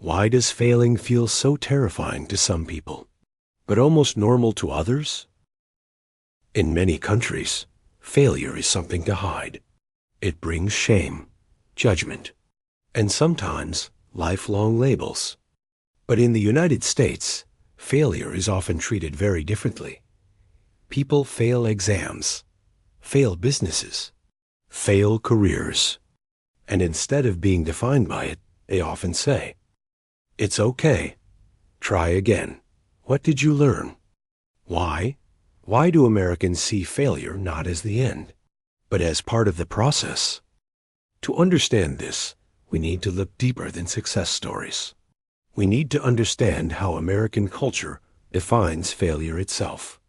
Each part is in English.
Why does failing feel so terrifying to some people, but almost normal to others? In many countries, failure is something to hide. It brings shame, judgment, and sometimes lifelong labels. But in the United States, failure is often treated very differently. People fail exams, fail businesses, fail careers, and instead of being defined by it, they often say, "It's okay. Try again. What did you learn?" Why? Why do Americans see failure not as the end, but as part of the process? To understand this, we need to look deeper than success stories. We need to understand how American culture defines failure itself.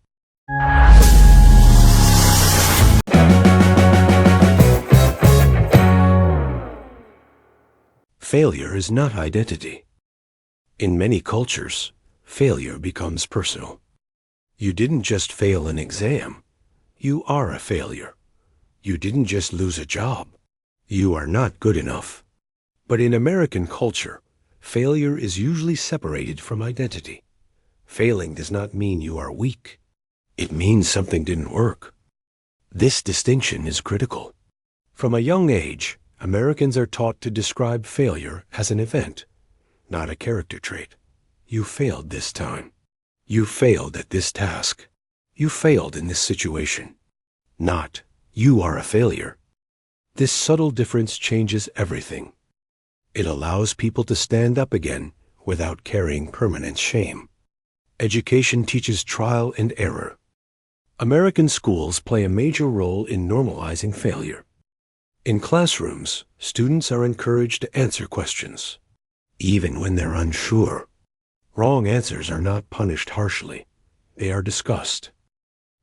Failure is not identity. In many cultures, failure becomes personal. You didn't just fail an exam. You are a failure. You didn't just lose a job. You are not good enough. But in American culture, failure is usually separated from identity. Failing does not mean you are weak. It means something didn't work. This distinction is critical. From a young age, Americans are taught to describe failure as an event, not a character trait. You failed this time. You failed at this task. You failed in this situation. Not, you are a failure. This subtle difference changes everything. It allows people to stand up again without carrying permanent shame. Education teaches trial and error. American schools play a major role in normalizing failure. In classrooms, students are encouraged to answer questions, even when they're unsure. Wrong answers are not punished harshly. They are discussed.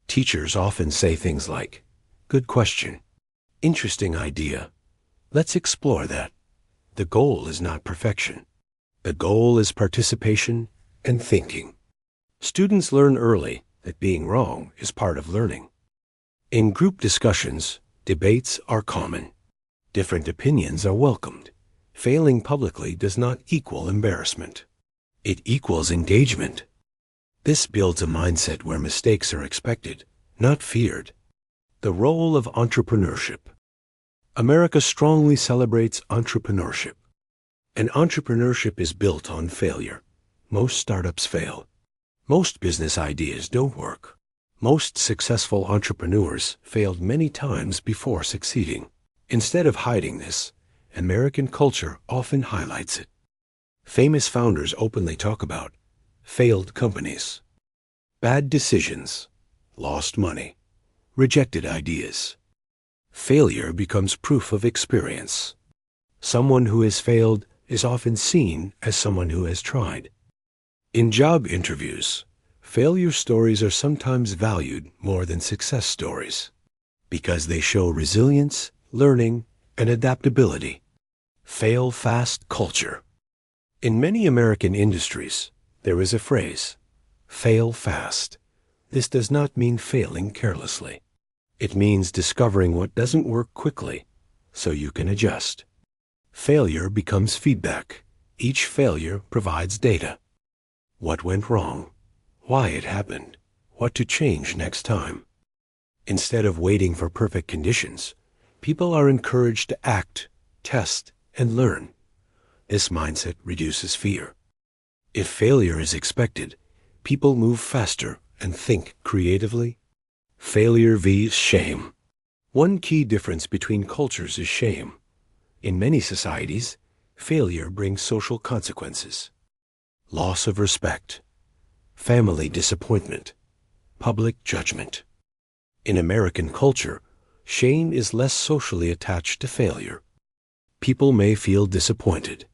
Teachers often say things like, "Good question. Interesting idea. Let's explore that." The goal is not perfection. The goal is participation and thinking. Students learn early that being wrong is part of learning. In group discussions, debates are common. Different opinions are welcomed. Failing publicly does not equal embarrassment. It equals engagement. This builds a mindset where mistakes are expected, not feared. The role of entrepreneurship. America strongly celebrates entrepreneurship. And entrepreneurship is built on failure. Most startups fail. Most business ideas don't work. Most successful entrepreneurs failed many times before succeeding. Instead of hiding this, American culture often highlights it. Famous founders openly talk about failed companies, bad decisions, lost money, rejected ideas. Failure becomes proof of experience. Someone who has failed is often seen as someone who has tried. In job interviews, failure stories are sometimes valued more than success stories because they show resilience, learning, and adaptability. Fail-fast culture. In many American industries, there is a phrase, fail fast. This does not mean failing carelessly. It means discovering what doesn't work quickly so you can adjust. Failure becomes feedback. Each failure provides data. What went wrong? Why it happened? What to change next time? Instead of waiting for perfect conditions, people are encouraged to act, test, and learn. This mindset reduces fear. If failure is expected, people move faster and think creatively. Failure vs. shame. One key difference between cultures is shame. In many societies, failure brings social consequences. Loss of respect, family disappointment, public judgment. In American culture, shame is less socially attached to failure. People may feel disappointed,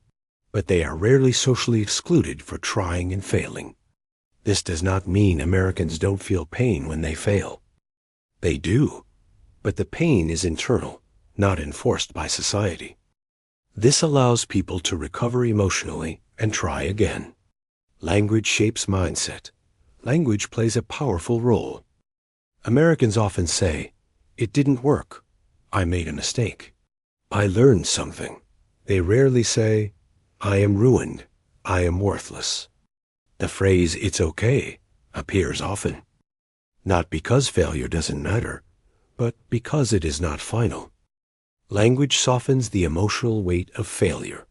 but they are rarely socially excluded for trying and failing. This does not mean Americans don't feel pain when they fail. They do, but the pain is internal, not enforced by society. This allows people to recover emotionally and try again. Language shapes mindset. Language plays a powerful role. Americans often say, "It didn't work. I made a mistake. I learned something." They rarely say, "I am ruined. I am worthless. The phrase, "it's okay," appears often. Not because failure doesn't matter, but because it is not final. Language softens the emotional weight of failure.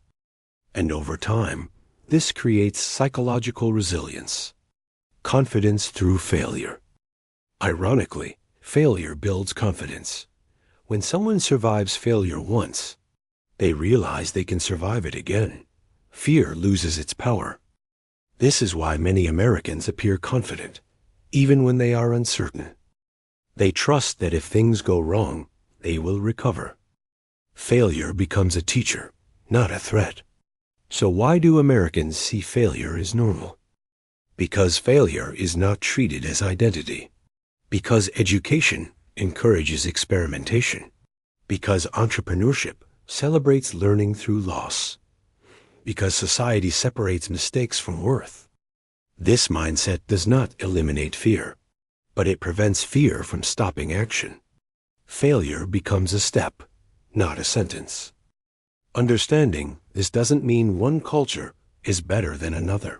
And over time, this creates psychological resilience. Confidence through failure. Ironically, failure builds confidence. When someone survives failure once, they realize they can survive it again. Fear loses its power. This is why many Americans appear confident, even when they are uncertain. They trust that if things go wrong, they will recover. Failure becomes a teacher, not a threat. So why do Americans see failure as normal? Because failure is not treated as identity. Because education encourages experimentation. Because entrepreneurship celebrates learning through loss. Because society separates mistakes from worth. This mindset does not eliminate fear, but it prevents fear from stopping action. Failure becomes a step, not a sentence. Understanding this doesn't mean one culture is better than another.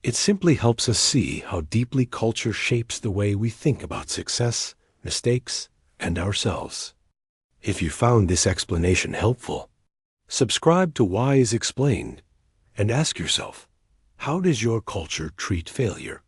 It simply helps us see how deeply culture shapes the way we think about success, mistakes, and ourselves. If you found this explanation helpful, subscribe to Why is Explained and ask yourself, how does your culture treat failure?